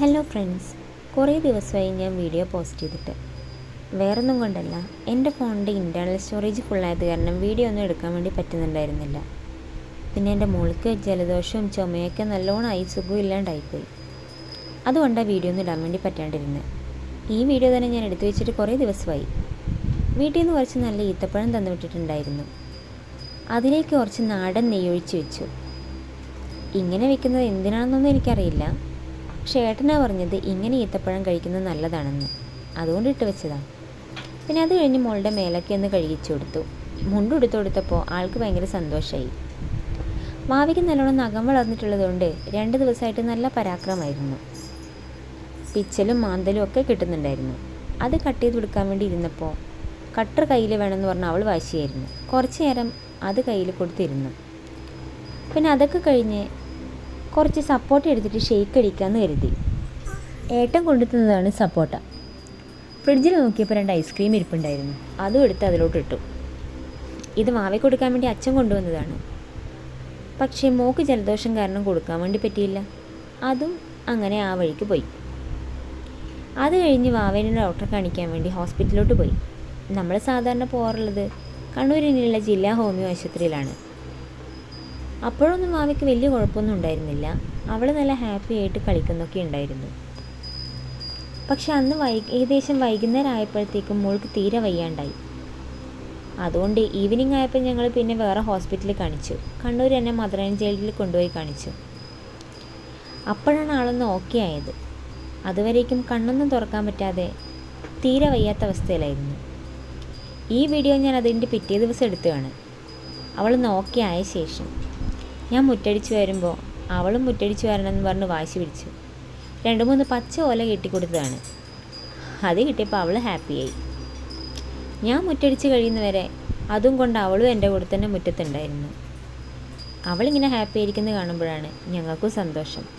Hello friends, കുറേ ദിവസമായി ഞാൻ വീഡിയോ പോസ്റ്റ് ചെയ്തിട്ട്. വേറൊന്നും കൊണ്ടല്ല, എൻ്റെ ഫോണിൻ്റെ ഇൻറ്റേർണൽ സ്റ്റോറേജ് ഫുള്ളായത് കാരണം വീഡിയോ ഒന്നും എടുക്കാൻ വേണ്ടി പറ്റുന്നുണ്ടായിരുന്നില്ല. പിന്നെ എൻ്റെ മോൾക്ക് ജലദോഷവും ചുമയൊക്കെ നല്ലോണമായി, സുഖവും ഇല്ലാണ്ടായിപ്പോയി. അതുകൊണ്ടാണ് വീഡിയോ ഒന്നും ഇടാൻ വേണ്ടി പറ്റാണ്ടിരുന്നത്. ഈ വീഡിയോ തന്നെ ഞാൻ എടുത്തു വെച്ചിട്ട് കുറേ ദിവസമായി. വീട്ടിൽ നിന്ന് കുറച്ച് നല്ല ഈത്തപ്പഴം തന്നു വിട്ടിട്ടുണ്ടായിരുന്നു. അതിലേക്ക് കുറച്ച് നാടൻ നെയ്യൊഴിച്ച് വെച്ചു. ഇങ്ങനെ വെക്കുന്നത് എന്തിനാണെന്നൊന്നും എനിക്കറിയില്ല. പക്ഷേ ഏട്ടനാ പറഞ്ഞത് ഇങ്ങനെ ഈത്തപ്പഴം കഴിക്കുന്നത് നല്ലതാണെന്ന്, അതുകൊണ്ട് ഇട്ട് വെച്ചതാണ്. പിന്നെ അത് കഴിഞ്ഞ് മോളുടെ മേലൊക്കെ ഒന്ന് കഴുകിച്ചു കൊടുത്തു. മുണ്ടെടുത്ത് കൊടുത്തപ്പോൾ ആൾക്ക് ഭയങ്കര സന്തോഷമായി. മാവിക്ക് നല്ലോണം നഖം വളർന്നിട്ടുള്ളതുകൊണ്ട് 2 ദിവസമായിട്ട് നല്ല പരാക്രമമായിരുന്നു. പിച്ചലും മാന്തലും ഒക്കെ കിട്ടുന്നുണ്ടായിരുന്നു. അത് കട്ട് ചെയ്ത് കൊടുക്കാൻ വേണ്ടി ഇരുന്നപ്പോൾ കട്ടർ കയ്യിൽ വേണമെന്ന് പറഞ്ഞ് അവൾ വാശിയായിരുന്നു. കുറച്ച് നേരം അത് കയ്യിൽ കൊടുത്തിരുന്നു. പിന്നെ അതൊക്കെ കഴിഞ്ഞ് കുറച്ച് സപ്പോട്ട എടുത്തിട്ട് ഷേക്ക് അടിക്കാമെന്ന് കരുതി. ഏട്ടൻ കൊണ്ടുതന്നതാണ് സപ്പോട്ട. ഫ്രിഡ്ജിൽ നോക്കിയപ്പോൾ 2 ഐസ്ക്രീം ഇരിപ്പുണ്ടായിരുന്നു. അതും എടുത്ത് അതിലോട്ട് ഇട്ടു. ഇത് മാവയ്ക്ക് കൊടുക്കാൻ വേണ്ടി അച്ഛൻ കൊണ്ടുവന്നതാണ്. പക്ഷേ മോക്ക് ജലദോഷം കാരണം കൊടുക്കാൻ വേണ്ടി പറ്റിയില്ല. അതും അങ്ങനെ ആ വഴിക്ക് പോയി. അത് കഴിഞ്ഞ് വാവേനെ ഡോക്ടറെ കാണിക്കാൻ വേണ്ടി ഹോസ്പിറ്റലിലോട്ട് പോയി. നമ്മൾ സാധാരണ പോകാറുള്ളത് കണ്ണൂരിലുള്ള ജില്ലാ ഹോമിയോ ആശുപത്രിയിലാണ്. അപ്പോഴൊന്നും മാവയ്ക്ക് വലിയ കുഴപ്പമൊന്നും ഉണ്ടായിരുന്നില്ല. അവൾ നല്ല ഹാപ്പി ആയിട്ട് കളിക്കുന്നൊക്കെ ഉണ്ടായിരുന്നു. പക്ഷെ അന്ന് ഏകദേശം വൈകുന്നേരം ആയപ്പോഴത്തേക്കും മോൾക്ക് തീരെ വയ്യാണ്ടായി. അതുകൊണ്ട് ഈവനിങ് ആയപ്പോൾ ഞങ്ങൾ പിന്നെ വേറെ ഹോസ്പിറ്റലിൽ കാണിച്ചു. കണ്ണൂർ തന്നെ മദർ ആൻഡ് ചൈൽഡിൽ കൊണ്ടുപോയി കാണിച്ചു. അപ്പോഴാണ് ആളൊന്ന് ഓക്കെ ആയത്. അതുവരേക്കും കണ്ണൊന്നും തുറക്കാൻ പറ്റാതെ തീരെ വയ്യാത്ത അവസ്ഥയിലായിരുന്നു. ഈ വീഡിയോ ഞാൻ അതിൻ്റെ പിറ്റേ ദിവസം എടുത്തതാണ്. അവളൊന്ന് ഓക്കെ ആയ ശേഷം ഞാൻ മുറ്റടിച്ച് വരുമ്പോൾ അവളും മുറ്റടിച്ച് വരണമെന്ന് പറഞ്ഞ് വാശി പിടിച്ചു. 2-3 പച്ച ഓല കെട്ടിക്കൊടുത്തതാണ്. അത് കിട്ടിയപ്പോൾ അവൾ ഹാപ്പിയായി. ഞാൻ മുറ്റടിച്ച് കഴിയുന്നവരെ അതും കൊണ്ട് അവളും എൻ്റെ കൂടെ തന്നെ മുറ്റത്തുണ്ടായിരുന്നു. അവളിങ്ങനെ ഹാപ്പി ആയിരിക്കുന്നത് കാണുമ്പോഴാണ് ഞങ്ങൾക്കും സന്തോഷം.